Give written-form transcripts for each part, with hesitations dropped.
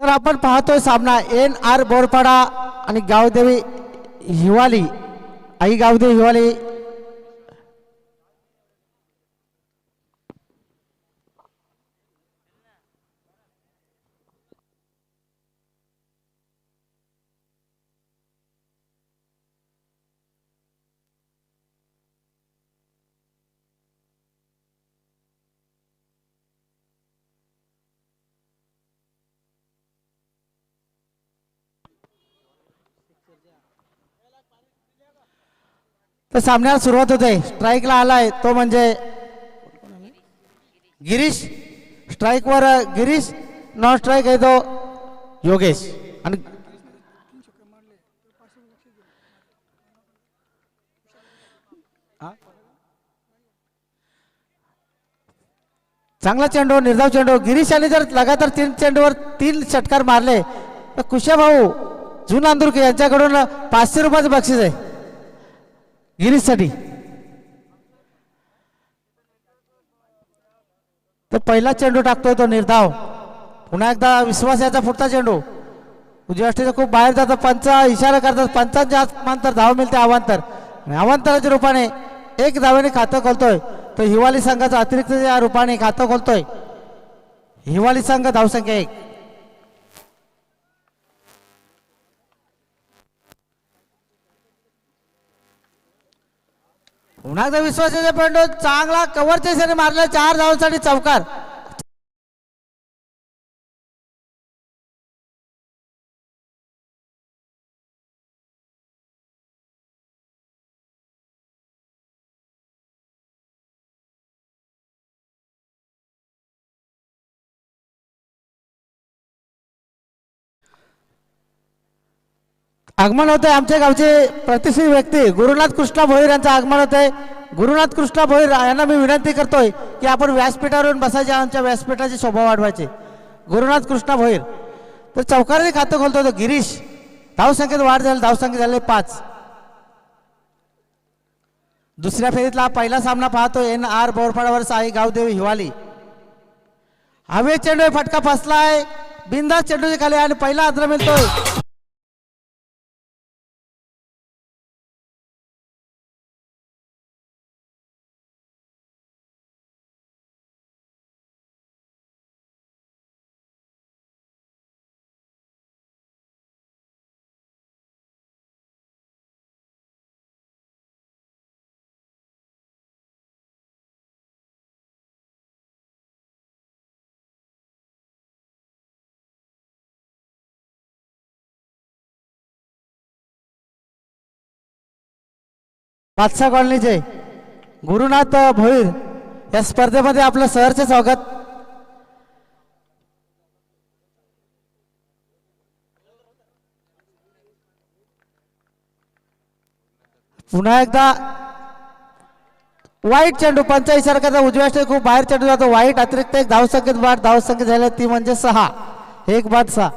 तर आपण पाहतोय सामना NR बोरपाडा आणि गावदेवी हिवाली आई गावदेवी हिवाली तर सामन्याला सुरुवात होते. स्ट्राईकला आलाय तो म्हणजे गिरीश. स्ट्राईक वर गिरीश, नॉन स्ट्राईक आहे तो योगेश. आणि चांगला चेंडू, निर्धाव चेंडू. गिरीश यांनी जर लगातार 3 चेंडूवर 3 षटकार मारले तर कुशा भाऊ जुन अंदुरके यांच्याकडून 500 रुपयाचं बक्षीस आहे गिरीश साठी. तो पहिला चेंडू टाकतोय तो निर्धाव. पुन्हा एकदा विश्वास याचा पुढचा चेंडू उजव्या खूप बाहेर जातो. पंच इशारा करतात. पंचांच्या आसमांतर धाव मिळते अवांतर आणि अवांतराच्या रूपाने 1 धावेने खातं खोलतोय तो हिवाली संघाचा अतिरिक्त या रूपाने खातं खोलतोय हिवाली संघ. धावसंख्या 1. पुन्हा एकदा विश्वासाचा चेंडू चांगला कव्हरच्या दिशेने मारला. 4 धावांसाठी चौकार. आगमन होते आमच्या गावचे प्रतिष्ठित व्यक्ती गुरुनाथ कृष्णा भोईर यांचं आगमन होते. गुरुनाथ कृष्णा भोईर यांना मी विनंती करतोय की आपण व्यासपीठावरून बसायचे. आमच्या व्यासपीठाची शोभा वाढवायची. गुरुनाथ कृष्णा भोईर. तर चौकाराने खातं खोलतो तो गिरीश. धावसंख्येत वाढ झाली. धावसंख्या झाली 5. दुसऱ्या फेरीतला पहिला सामना पाहतो NR बोरपाडावर साई गावदेवी हिवाली. हवे चेंडू फटका फसलाय. बिंदास चेंडूच्या खाली आणि पहिला आद्र मिळतोय. बादशाह कॉलनीचे गुरुनाथ भोईर या स्पर्धेमध्ये आपलं सहर्ष स्वागत. पुन्हा एकदा वाईट चेंडू. पंच इशारा करता उजव्या खूप बाहेर चेंडू जातो. वाईट. अतिरिक्त 1 धावसंख्येत वाढ. धावसंख्या झाल्या ती म्हणजे 6. 1 बाद 6.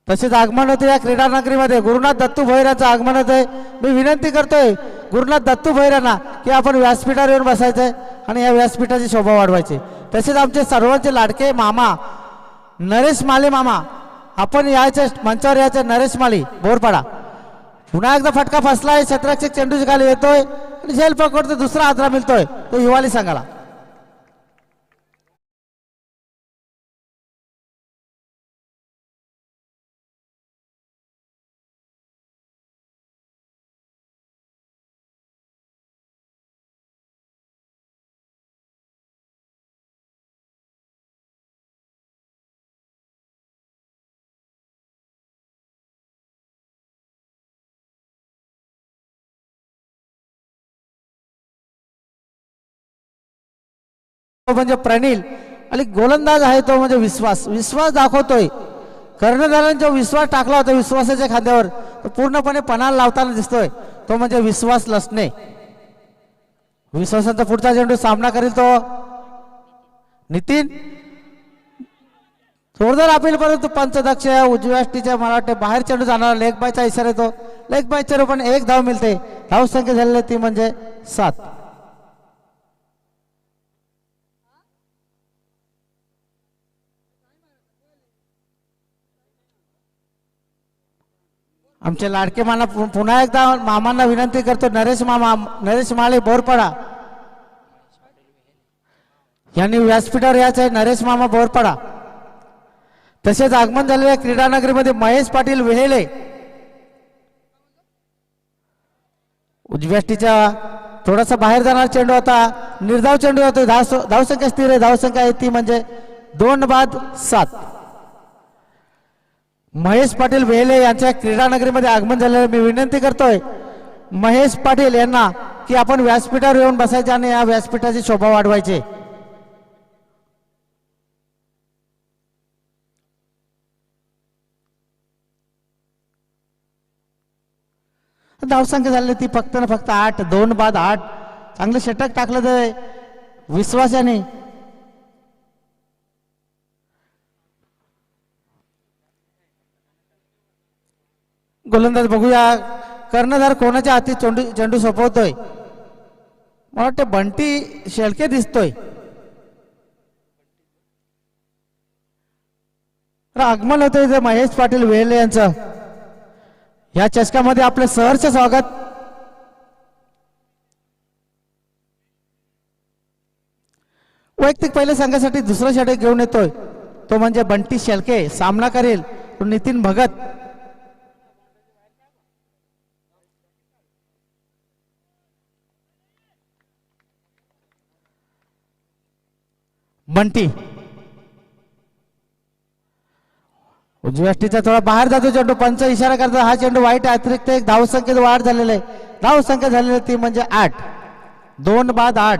तसेच आगमन होते या क्रीडा नगरीमध्ये गुरुनाथ दत्तू भोईर यांचं आगमन होते. मी विनंती करतोय गुरुनाथ दत्तू भोईर यांना की आपण व्यासपीठावर येऊन बसायचंय आणि या व्यासपीठाची शोभा वाढवायची. तसेच आमचे सर्वांचे लाडके मामा नरेश माले मामा आपण यायचे मंचावर यायचे. नरेश माली बोरपाडा. पुन्हा एकदा फटका फसलाय. क्षेत्ररक्षक चेंडूच्या खाली येतोय आणि झेल पकडतो. दुसरा आद्रा मिळतोय तो हिवाली संघाला. म्हणजे प्रणील आणि गोलंदाज आहे तो म्हणजे विश्वास. विश्वास दाखवतोय. कर्णधाराने जो विश्वास टाकला होता विश्वासाच्या खांद्यावर तो पूर्णपणे पणाला लावताना दिसतोय तो म्हणजे विश्वास लसणे. विश्वासाचा पुढचा चेंडू सामना करेल तो नितीन. जोरदार अपील परंतु पंचदक्ष उजव्या मला वाटते बाहेर चेंडू जाणार. लेग बायचा इशारा येतो. लेग बायच्या रूपाने 1 धाव मिळते. धाव संख्या झालेली ती म्हणजे 7. आमचे लाडके माना पुन्हा एकदा मामांना विनंती करतो, नरेश मामा, नरेश माळे बोरपाडा यांनी व्यासपीठावर यायचं आहे. नरेश मामा बोरपाडा. तसेच आगमन झालेल्या क्रीडा नगरीमध्ये महेश पाटील वेहेले उजव्याष्टीच्या थोडासा बाहेर जाणार चेंडू होता, निर्धाव चेंडू होतो. धावसंख्या स्थिर आहे, धावसंख्या आहे ती म्हणजे 2-7. महेश पाटील वेहेले यांच्या क्रीडा नगरीमध्ये आगमन झालेलं. मी विनंती करतोय महेश पाटील यांना की आपण व्यासपीठावर येऊन बसायचे आणि या व्यासपीठाची शोभा वाढवायची. धावसंख्या झाली ती फक्त ना फक्त 8, 2-8. चांगलं षटक टाकलं तर विश्वासाने. गोलंदाज बघूया कर्णधार कोणाच्या हाती चेंडू सोपवतोय. मला वाटतं बंटी शेळके दिसतोय. आगमन होतंय ते महेश पाटील वेहेले यांचं. या चषकामध्ये आपले सहर्ष स्वागत. वैयक्तिक पहिल्या संघासाठी दुसरा षटक घेऊन येतोय तो म्हणजे बंटी शेळके. सामना करेल तो नितीन भगत. बंटी उजव्याष्टीचा थोडा बाहेर जातो चेंडू. पंच इशारा करतात हा चेंडू वाईट. अतिरिक्त एक धावसंख्येत वाढ झालेली आहे. धावसंख्या झालेली ती म्हणजे 8, 2-8.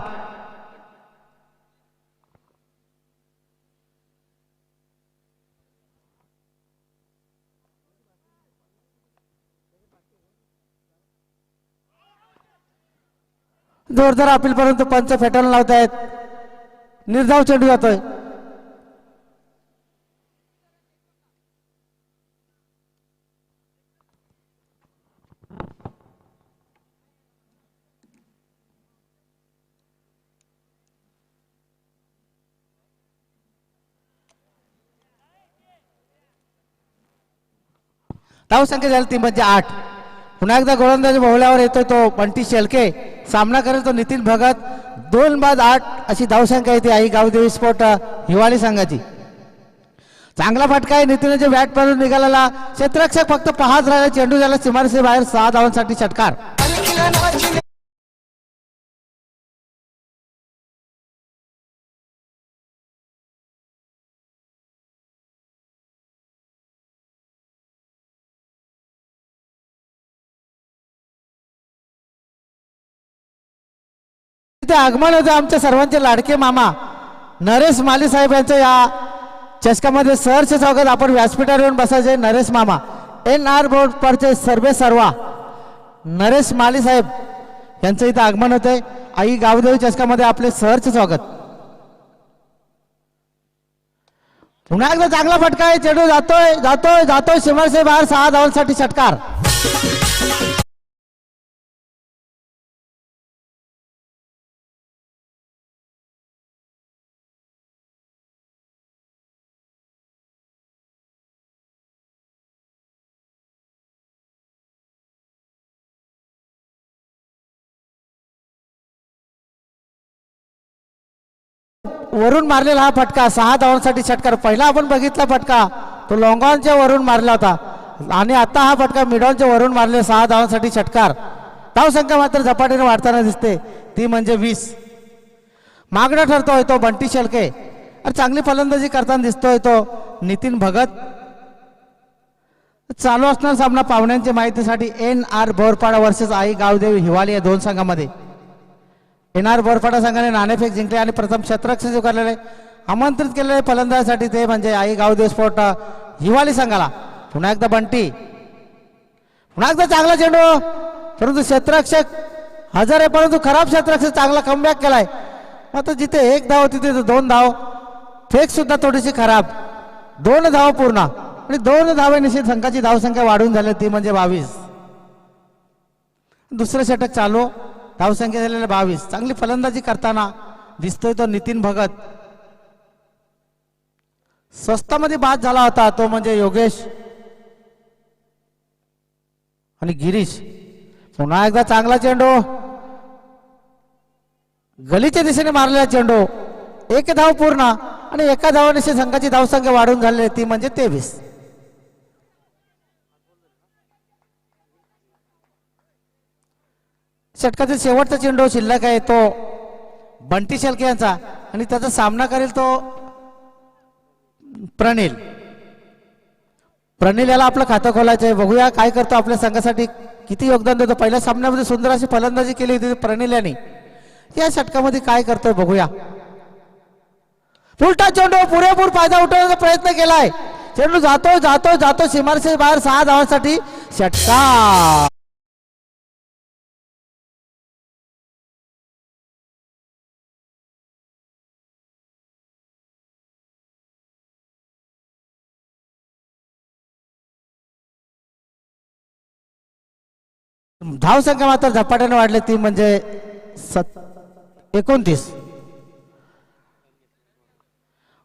जोरदार अपील परंतु पंच फेटाळून लावतायत. निर्धाव चेंडू जातोय. धावसंख्या झाली ती म्हणजे 8. पुन्हा एकदा गोलंदाजी बहुल्यावर येतोय तो बंटी शेळके. सामना करेल तो नितीन भगत. 2-8 अशी धावसंख्या येते आई गावदेवी स्पोर्ट हिवाळी संघाची. चांगला फटका आहे नितीनच्या बॅट पासून निघालेला. क्षेत्ररक्षक फक्त पाहत राहिला. चेंडू झाला सीमारेषे बाहेर. 6 धावांसाठी षटकार. आगमन होते आमच्या सर्वांचे लाडके मामा नरेश माली साहेब यांचं या चषकामध्ये सहर्ष स्वागत. आपण व्यासपीठावर येऊन बसायचे. नरेश मामा NR बोर्डचे सर्वा नरेश माली साहेब यांचं इथं आगमन होते. आई गावदेवी चषकामध्ये आपले सहर्ष स्वागत. पुन्हा एकदा चांगला फटका आहे. चेंडू जातोय जातोय जातोय सीमारेषे बाहेर. 6 धावांसाठी षटकार. वरून मारलेला हा फटका. 6 धावांसाठी षटकार. पहिला आपण बघितला फटका तो लॉंगॉनच्या वरून मारला होता आणि आता हा फटका मिडॉनच्या वरून मारले. 6 धावांसाठी षटकार. धावसंख्या मात्र झपाट्याने वाढताना दिसते ती म्हणजे 20. मागणा ठरतोय तो बंटी शेळके. अरे चांगली फलंदाजी करताना दिसतोय तो नितीन भगत. चालू असणार सामना पाहुण्यांच्या माहितीसाठी NR Borpada versus I Gavdevi हिवाळी या 2 संघामध्ये. NR बोरपाडा संघाने नाणेफेक जिंकले आणि प्रथम क्षेत्ररक्षक स्वीकारलेले. आमंत्रित केलेले फलंदाजासाठी ते म्हणजे आई गावदेवी स्पोर्ट हिवाळी संघाला. पुन्हा एकदा बंटी. पुन्हा एकदा चांगला चेंडू परंतु क्षेत्ररक्षक हजर आहे परंतु खराब क्षेत्ररक्षक. चांगला कमबॅक केलाय. मात्र जिथे 1 धाव तिथे 2 धाव. फेक सुद्धा थोडीशी खराब. 2 धाव पूर्ण आणि 2 धावे निश्चित संघाची धावसंख्या वाढून झाली ती म्हणजे 22. दुसरं षटक चालू. धावसंख्या झालेल्या 22. चांगली फलंदाजी करताना दिसतोय तो नितीन भगत. स्वस्तामध्ये बाद झाला होता तो म्हणजे योगेश. आणि गिरीश पुन्हा एकदा चांगला चेंडू गलीच्या दिशेने मारलेला चेंडू, एक धाव पूर्ण आणि एका धावाने संघाची धावसंख्या वाढून झाली ती म्हणजे 23. षटकातील शेवटचा चेंडू शिल्लक आहे तो बंटी शेळके यांचा आणि त्याचा सामना करेल तो प्रणिल. प्रणिल याला आपलं खातं खोलायचं आहे. बघूया काय करतो आपल्या संघासाठी, किती योगदान देतो. पहिल्या सामन्यामध्ये सुंदर अशी फलंदाजी केली होती प्रणिल यांनी, या षटकामध्ये काय करतोय बघूया. उलटा चेंडू पुरेपूर फायदा उठवण्याचा प्रयत्न केलाय. चेंडू जातो जातो जातो सीमारेषे बाहेर 6 धावांसाठी षटकार. धावसंख्या मात्र झपाट्याने वाढली ती म्हणजे 29.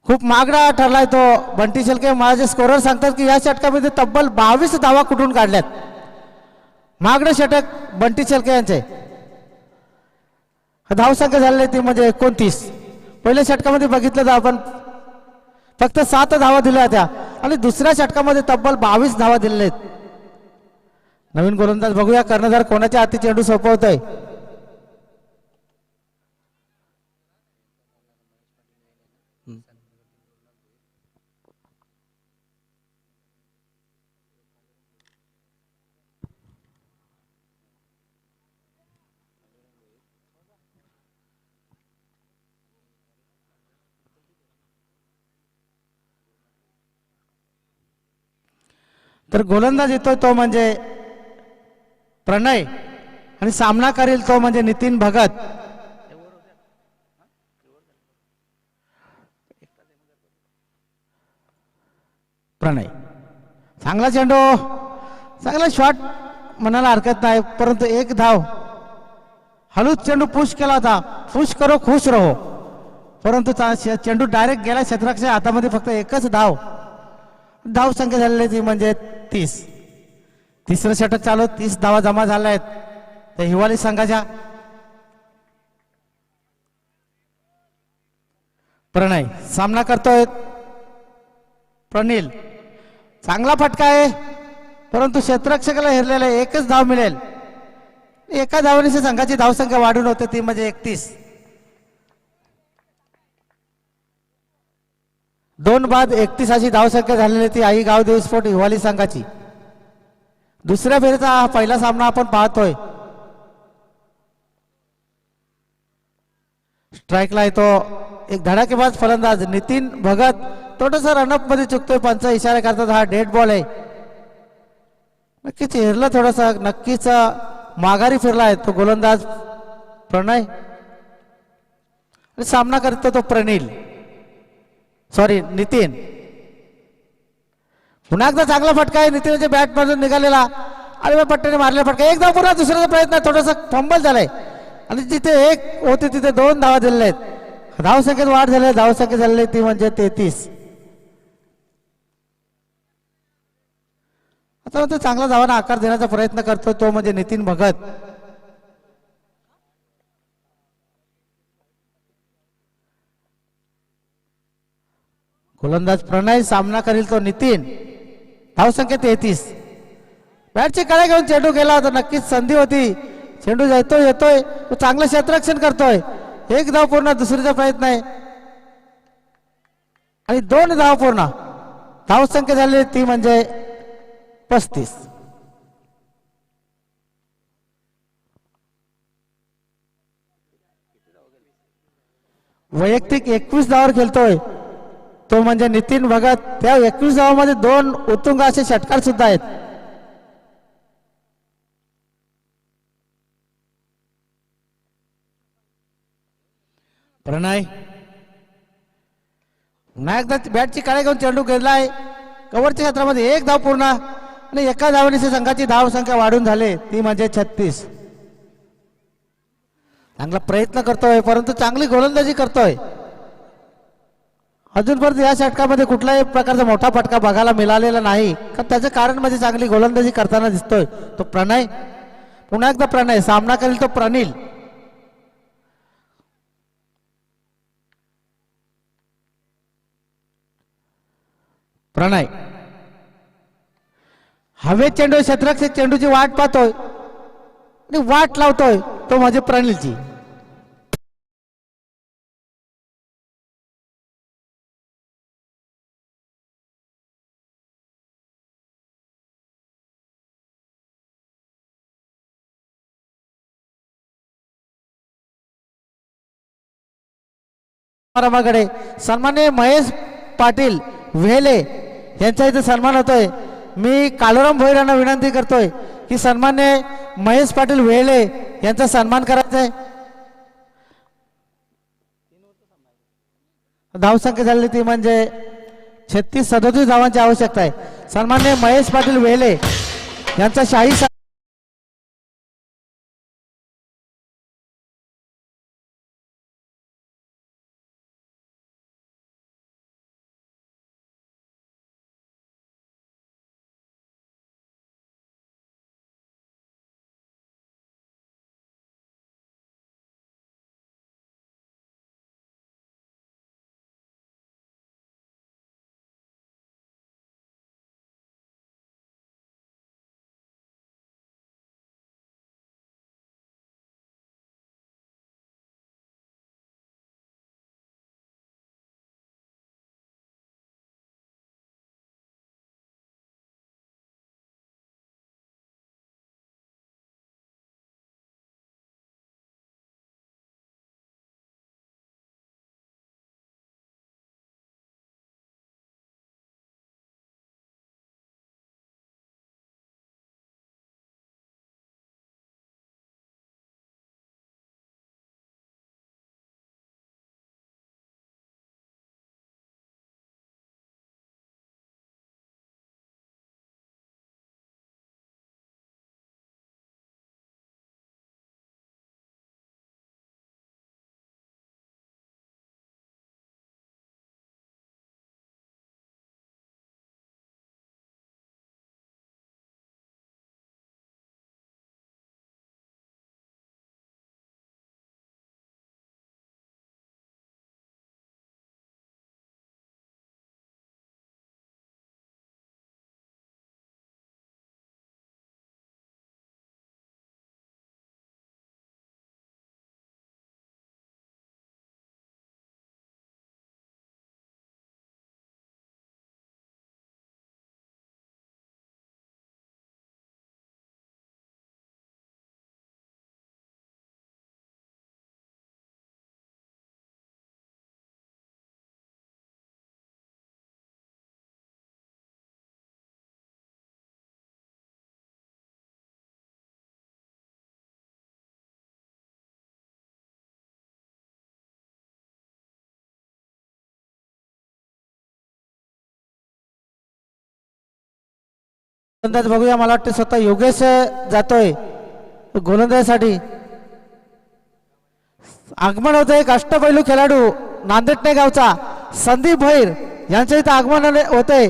खूप मागडा ठरलाय तो बंटी शेळके. माझे स्कोरर सांगतात की या षटकामध्ये तब्बल 22 धावा कुठून काढल्यात. मागडे षटक बंटी शेळके यांचे. धावसंख्या झालेली ती म्हणजे 29. पहिल्या षटकामध्ये बघितलं तर आपण फक्त 7 धावा दिल्या होत्या आणि दुसऱ्या षटकामध्ये तब्बल 22 धावा दिलेल्या आहेत. नवीन गोलंदाज बघूया कर्णधार कोणाच्या हाती चेंडू सोपवतोय. तर गोलंदाज येतोय तो म्हणजे प्रणय आणि सामना करेल तो म्हणजे नितीन भगत. प्रणय चांगला चेंडू, चांगला शॉट म्हणायला हरकत नाही, परंतु एक धाव. हळूच चेंडू पुश केला होता, पुश करो खुश रहो, परंतु चेंडू डायरेक्ट गेला क्षेत्ररक्षक हातामध्ये. फक्त एकच धाव. धाव संख्या झालेली ती म्हणजे 30. तिसरं षटक चालू, 30 धावा जमा झाल्या आहेत त्या हिवाली संघाच्या. प्रणय सामना करतोय. प्रणिल चांगला फटका आहे, परंतु क्षेत्ररक्षकाला हेरलेला एकच धाव मिळेल. एका धावने संघाची धावसंख्या वाढून होते ती म्हणजे 31. 2 बाद 31 अशी धावसंख्या झालेली ती आई गाव देवस्फोट हिवाली संघाची. दुसऱ्या फेरीचा हा पहिला सामना आपण पाहतोय. स्ट्राईकला येतो एक धडाकेबाज फलंदाज नितीन भगत. थोडंसं रनअप मध्ये चुकतोय, पंच इशारा करतात हा डेड बॉल आहे. नक्कीच हेरलं थोडस, नक्कीच माघारी फिरला आहे तो गोलंदाज प्रणय. सामना करतो तो प्रणिल, सॉरी नितीन. पुन्हा एकदा चांगला फटका आहे नितीनच्या बॅट मधून निघालेला आणि पट्ट्याने मारलेला फटका. एकदा पुन्हा दुसऱ्याचा प्रयत्न, थोडासा फंबल झालाय आणि जिथे एक होते तिथे 2 धावा दिलेल्या आहेत. धावसंख्येत वाढ झाली, धावसंख्या झालेली ती म्हणजे 33. आता तो चांगला धावांना आकार देण्याचा प्रयत्न करतो तो म्हणजे नितीन भगत. गोलंदाज प्रणय, सामना करेल तो नितीन. धावसंख्या 33. बॅटचे कडे घेऊन चेंडू गेला होता, नक्कीच संधी होती. चेंडू येतोय तो चांगलं क्षेत्ररक्षण करतोय. एक धाव पूर्ण, दुसरीचा प्रयत्न आहे आणि 2 धाव पूर्ण. धावसंख्या झाली ती म्हणजे 35. वैयक्तिक 21 धावावर खेळतोय तो म्हणजे नितीन भगत. त्या 21 धावांमध्ये 2 उत्तुंग असे षटकार सुद्धा आहेत. प्रणय पुन्हा एकदा बॅटची काळे घेऊन चेंडू गेलाय कव्हरच्या क्षेत्रामध्ये. एक धाव पूर्ण आणि एका धावने संघाची धाव संख्या वाढून झाली ती म्हणजे 36. चांगला प्रयत्न करतोय, परंतु चांगली गोलंदाजी करतोय. अजूनपर्यंत या षटकामध्ये कुठल्याही प्रकारचा मोठा फटका बघायला मिळालेला नाही. कारण त्याचं कारण म्हणजे चांगली गोलंदाजी करताना दिसतोय तो प्रणय. पुन्हा एकदा प्रणय सामना करेल तो प्रणील. प्रणय हवे चेंडू शतरक्षक चेंडूची वाट पाहतोय आणि वाट लावतोय तो म्हणजे प्रणीलची. समारंभाकडे सन्माननीय महेश पाटील वेले यांचा इथे सन्मान होतोय. मी काळूराम भोईर यांना विनंती करतोय की सन्माननीय महेश पाटील वेले यांचा सन्मान करायचा आहे. धावसंख्या झाली ती म्हणजे 36-37 धावांची आवश्यकता आहे. सन्माननीय महेश पाटील वेले यांचा शाही गोलंदाज बघूया. मला वाटतं स्वतः योगेश जातोय गोलंदाजीसाठी. आगमन होतं एक अष्टपैलू खेळाडू नांदेडने गावचा संदीप भैर यांचं इथं आगमन होतंय.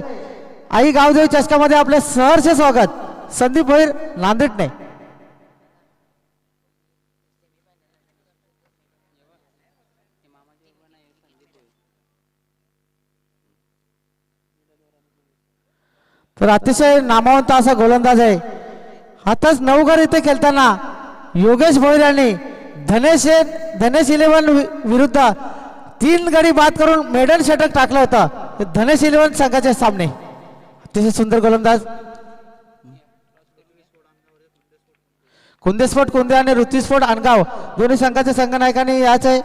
आई गावदेवी चषकामध्ये आपले सहर्ष स्वागत संदीप भैर नांदेडने. तर अतिशय नामवंत असा गोलंदाज आहे. आताच नवघर इथे खेळताना योगेश भोईर यांनी धनेश 11 विरुद्ध 3 गडी बाद करून मेडल षटक टाकलं होतं धनेश 11 संघाचे सामने. अतिशय सुंदर गोलंदाज कुंदेस्फोट कुंदे आणि ऋतुस्फोट अनगाव दोन्ही संघाच्या संघनायकांनी याच आहे.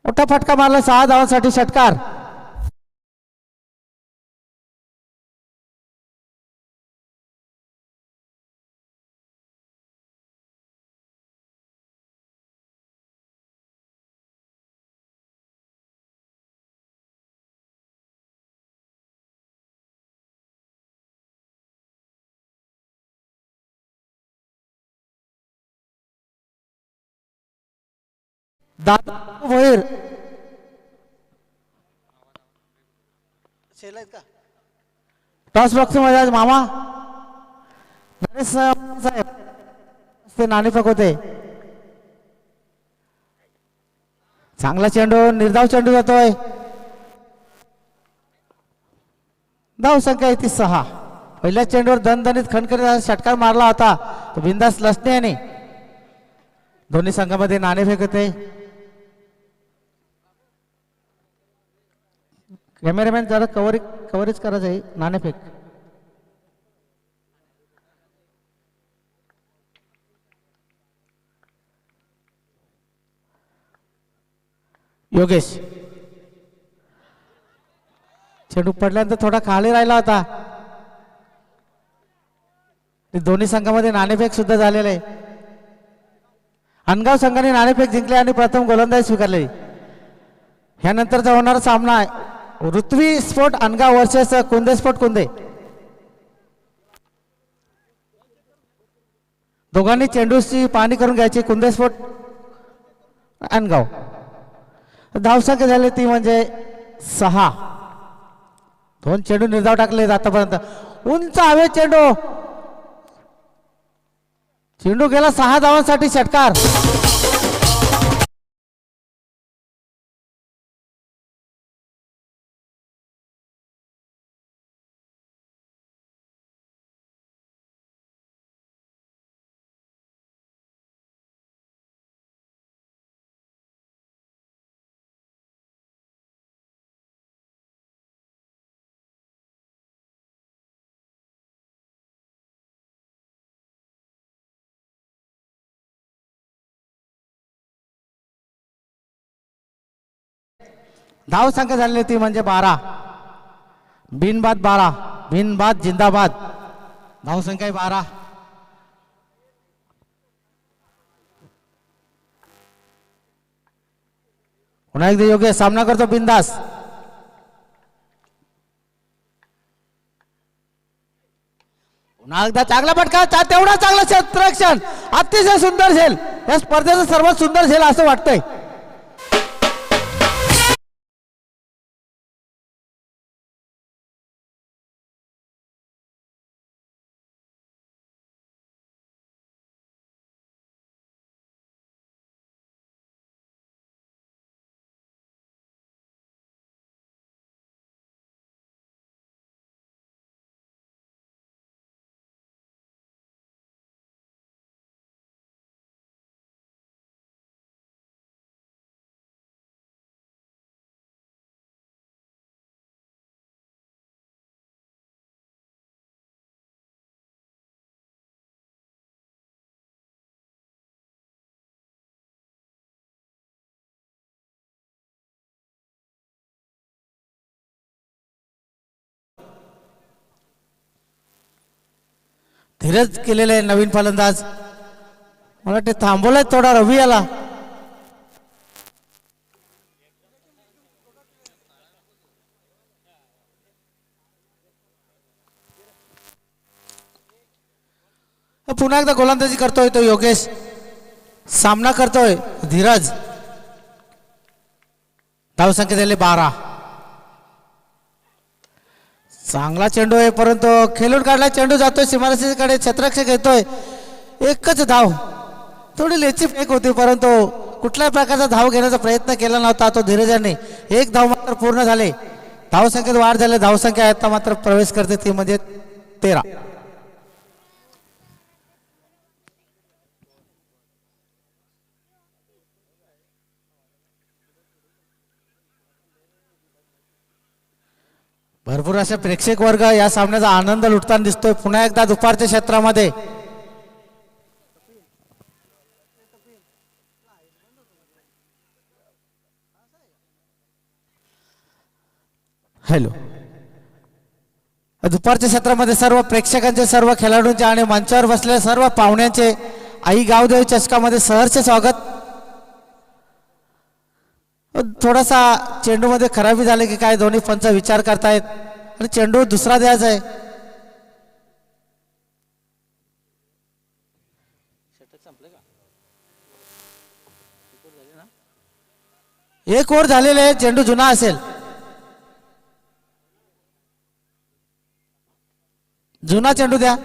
मोठा फटका मारला 6 धावांसाठी षटकार. दादा भोईर टॉस बॉक्स मध्ये आज मामा नरेश साहेब ते नाणेफेक होते. चांगला चेंडू निर्धाव चेंडू जातोय. धाव संख्या आहे ती 6. पहिल्या चेंडूवर दणदणीत खणखणीत षटकार मारला होता तो बिंदास लसणे याने. दोन्ही संघामध्ये नाणेफेक होते. कॅमेरामॅन जरा कव्हरेज करायचं आहे. नाणेफेक योगेश चेंडू पडल्यानंतर थोडा खाली राहिला होता. दोन्ही संघामध्ये नाणेफेक सुद्धा झालेले आहे. अनगाव संघाने नाणेफेक जिंकले आणि प्रथम गोलंदाजी स्वीकारली. ह्यानंतरचा होणारा सामना आहे Ritvi sport Angaon versus Kunde sport Kunde. दोघांनी चेंडूची पाहणी करून घ्यायची. कुंदे स्पोर्ट अनगाव. धावसंख्या झाली ती म्हणजे 6. 2 चेंडू निर्धाव टाकले आतापर्यंत. उंच हवे चेंडू चेंडू गेला 6 धावांसाठी षटकार. धाव संख्या झालेली ती म्हणजे 12. बिनबाद 12. बिनबाद जिंदाबाद. धाव संख्या आहे 12. पुन्हा एकदा योग्य सामना करतो बिंदास. पुन्हा एकदा चांगला फटका तेवढा चांगला क्षेत्ररक्षण. अतिशय सुंदर झेल. या स्पर्धेचं सर्वात सुंदर झेल असं वाटतंय. धीरज केलेले नवीन फलंदाज. मला वाटते थांबवलाय थोडा रवी आला. पुन्हा एकदा गोलंदाजी करतोय तो योगेश. सामना करतोय धीरज. धावसंख्या झाली 12. चांगला चेंडू आहे परंतु खेळून काढला चेंडू जातोय सीमारेषेकडे. क्षेत्ररक्षक येतोय. एकच धाव. थोडी लेची फेक होती परंतु कुठल्याही प्रकारचा धाव घेण्याचा प्रयत्न केला नव्हता तो धीरजाने. 1 धाव मात्र पूर्ण झाले. धावसंख्येत वाढ झाली. धावसंख्या आता मात्र प्रवेश करते ती म्हणजे 13. भरपूर असे प्रेक्षक वर्ग या सामन्याचा आनंद लुटताना दिसतोय. पुन्हा एकदा दुपारच्या क्षेत्रामध्ये हॅलो दुपारच्या क्षेत्रामध्ये सर्व प्रेक्षकांचे सर्व खेळाडूंचे आणि मंचावर बसलेल्या सर्व पाहुण्यांचे आई गावदेवी चषकामध्ये सहर्ष स्वागत. थोडासा चेंडूमध्ये खराबी झाली की काय दोन्ही पंच विचार करतायत आणि चेंडू दुसरा द्यायचा आहे. एक ओव्हर झालेले आहे, चेंडू जुना असेल. जुना चेंडू द्या.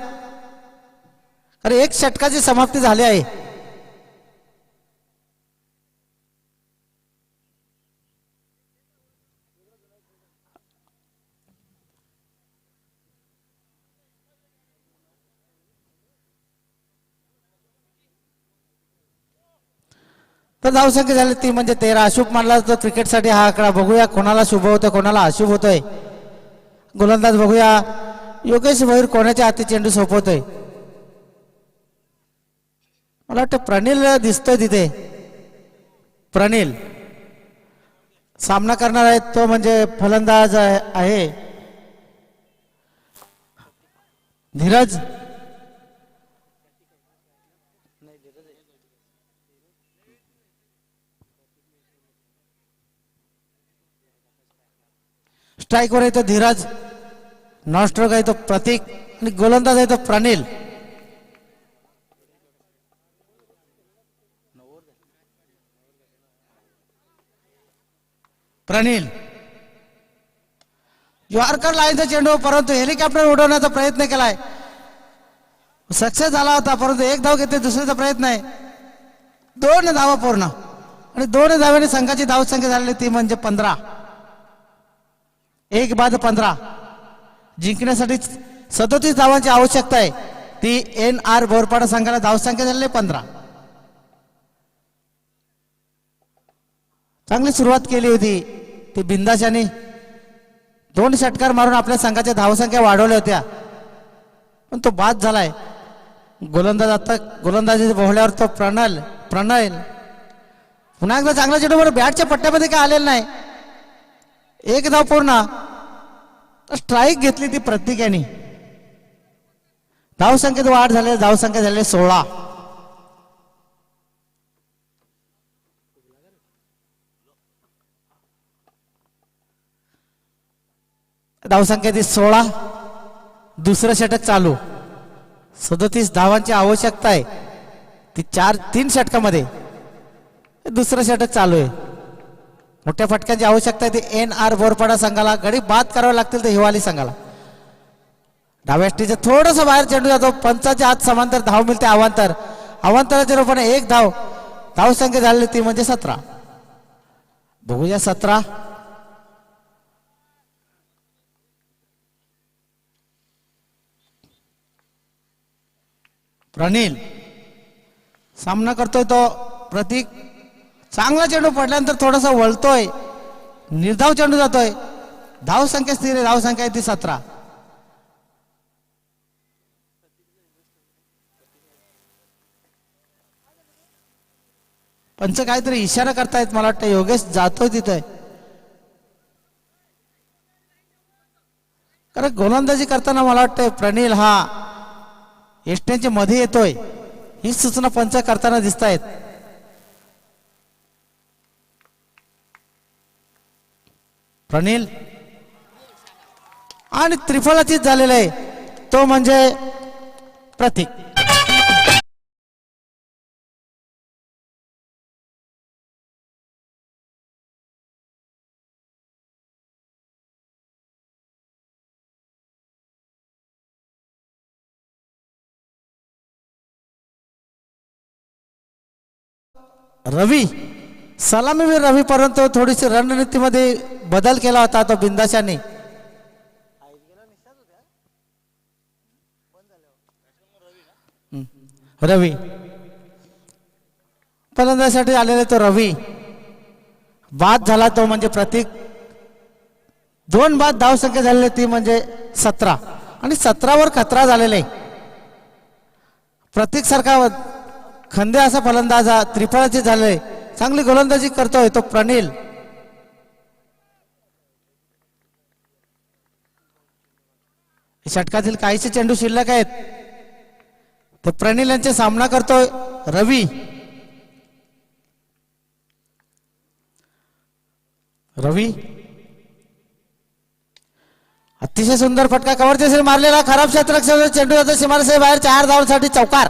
अरे एक षटकाची समाप्ती झाली आहे. तर धावसंख्या झाली ती म्हणजे 13. अशुभ मानला जातो क्रिकेटसाठी हा आकडा. बघूया कोणाला शुभ होतोय कोणाला अशुभ होतोय. गोलंदाज बघूया योगेश भैर कोणाच्या हाती चेंडू सोपवतोय. मला वाटतं प्रणील दिसतोय तिथे. प्रणील सामना करणार आहे तो म्हणजे फलंदाज आहे धीरज. स्ट्राईकवर येतो धीरज. नॉन स्ट्रोक आहे तो प्रतीक आणि गोलंदाज आहे तो प्रणील. प्रणील यॉर्कर लाईनचा चेंडू परंतु हेलिकॉप्टर उडवण्याचा प्रयत्न केलाय. सक्सेस झाला होता परंतु एक धाव घेते दुसऱ्याचा प्रयत्न आहे. 2 धावा पूर्ण आणि 2 धावांनी संघाची धावसंख्या झालेली ती म्हणजे 15. 1 बाद 15. जिंकण्यासाठी 37 धावांची आवश्यकता आहे. ती NR बोरपाडा संघाला धावसंख्या झालेली 15. चांगली सुरुवात केली होती ती बिंदाशाने. 2 षटकार मारून आपल्या संघाच्या धावसंख्या वाढवल्या होत्या पण तो बाद झालाय. गोलंदाज आता गोलंदाजी बोहल्यावर तो प्रणल पुन्हा एकदा चांगला चेंडू बरोबर बॅटच्या पट्ट्यामध्ये काय आलेलं नाही. 1 धाव पूर्ण. स्ट्राईक घेतली ती प्रतीक यांनी. धावसंख्येत वाढ झाली. धावसंख्या झाली 16. धावसंख्या ती 16. दुसरं षटक चालू. 37 धावांची आवश्यकता आहे ती 3 षटकामध्ये. दुसरं षटक चालू आहे. मोठ्या फटक्यांची आवश्यकता आहे ती NR बोरपाडा संघाला. गडी बाद करावे लागतील तर हिवाली संघाला. डाव्या स्टीचं थोडस बाहेर चेंडू जातो. पंचाच्या हात समांतर धाव मिळते. अवांतराच्या रूपाने 1 धाव. धावसंख्या झालेली ती म्हणजे 17. बघूया 17. प्रणील सामना करतोय तो प्रतीक. चांगला चेंडू पडल्यानंतर थोडासा वळतोय. निर्धाव चेंडू जातोय. धावसंख्या स्थिर आहे. धावसंख्या आहे ती 17. पंच काहीतरी इशारा करतायत. मला वाटतं योगेश जातोय तिथे. कारण गोलंदाजी करताना मला वाटतं प्रणील हा एष्ट्यांच्या मध्ये येतोय. ही सूचना पंच करताना दिसत आहेत. प्रणील आणि त्रिफलाचीच झालेलं आहे तो म्हणजे प्रतीक. रवी सलामीवीर रवी परंतु थोडीशी रणनीतीमध्ये बदल केला होता तो बिंदाशाने. रवी फलंदाजीसाठी आलेला तो रवी. बाद झाला तो म्हणजे प्रतीक. 2 बाद धावसंख्या झालेली ती म्हणजे 17 आणि 17 वर खतरा झालेला आहे. प्रतीक सारखा खंदे असा फलंदाज त्रिफळाचे झाले. चांगली गोलंदाजी करतोय तो प्रणील. षटकातील काहीसे चेंडू शिल्लक आहेत. तर प्रणील यांचा सामना करतोय रवी. रवी अतिशय सुंदर फटका कव्हरच्या मारलेला. खराब क्षेत्ररक्षण चेंडू जातो सीमारेषे बाहेर. 4 धावांसाठी चौकार.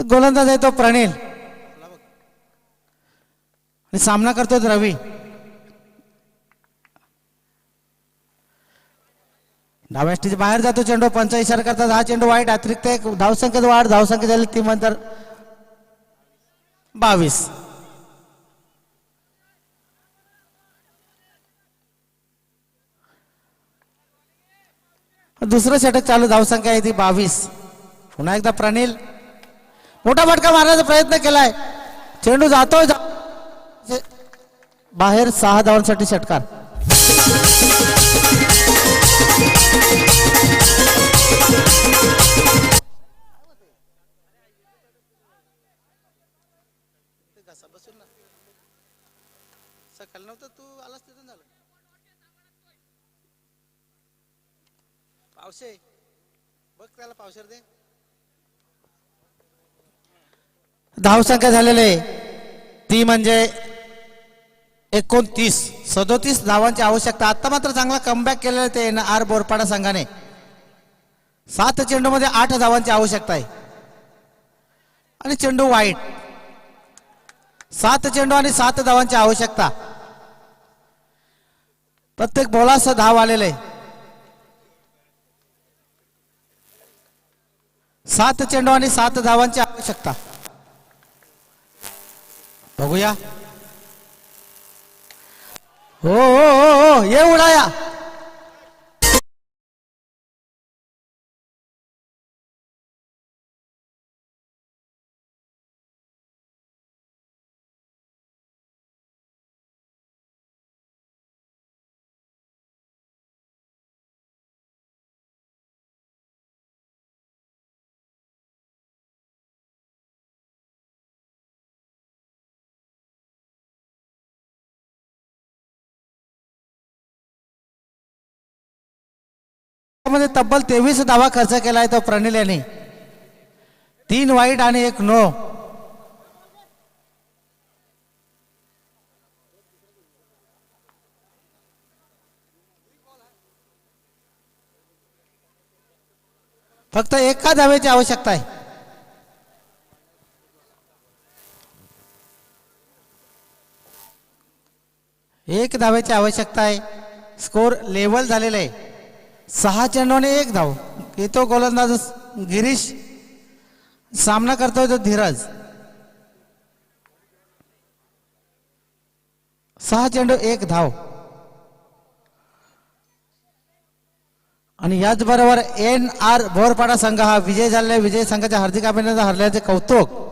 गोलंदाज आहे तो प्रणील आणि सामना करतोय रवी. डाव्या स्टेज बाहेर जातो चेंडू. पंच इशारा करतात हा चेंडू वाईट. अतिरिक्त एक धावसंख्येत वाढ. धावसंख्या झाली ती नंतर 22. दुसरं षटक चालू. धावसंख्या आहे ती 22. पुन्हा एकदा प्रणील मोठा फटका मारण्याचा प्रयत्न केलाय. चेंडू जातोय बाहेर. 6 धावांसाठी षटकार. तू आलास तिथून झालं पावशे बघ त्याला पावशेर दे. धावसंख्या झालेले ती म्हणजे 29. 37 धावांची आवश्यकता. आता मात्र चांगला कमबॅक केलेला ते NR बोरपाडा संघाने. 7 चेंडू मध्ये 8 धावांची आवश्यकता आहे आणि चेंडू वाईट. 7 चेंडू आणि 7 धावांची आवश्यकता. प्रत्येक बॉलास धाव आलेले. 7 चेंडू आणि 7 धावांची आवश्यकता. बघूया. हो हो हो हो ये उडाया. मध्ये तब्बल 23 धावा खर्च केलाय तो प्रणील यांनी. 3 वाईट आणि 1 नो. फक्त एका धावेची आवश्यकता आहे. एक धावेची आवश्यकता आहे. स्कोर लेवल झालेला आहे. 6 चेंडू आणि 1 धाव. येतो गोलंदाज गिरीश. सामना करतोय तो धीरज. 6 चेंडू 1 धाव. आणि याचबरोबर NR बोरपाडा संघ हा विजय झालेला. विजय संघाच्या हार्दिक अभिनंदन. हरल्याचे कौतुक.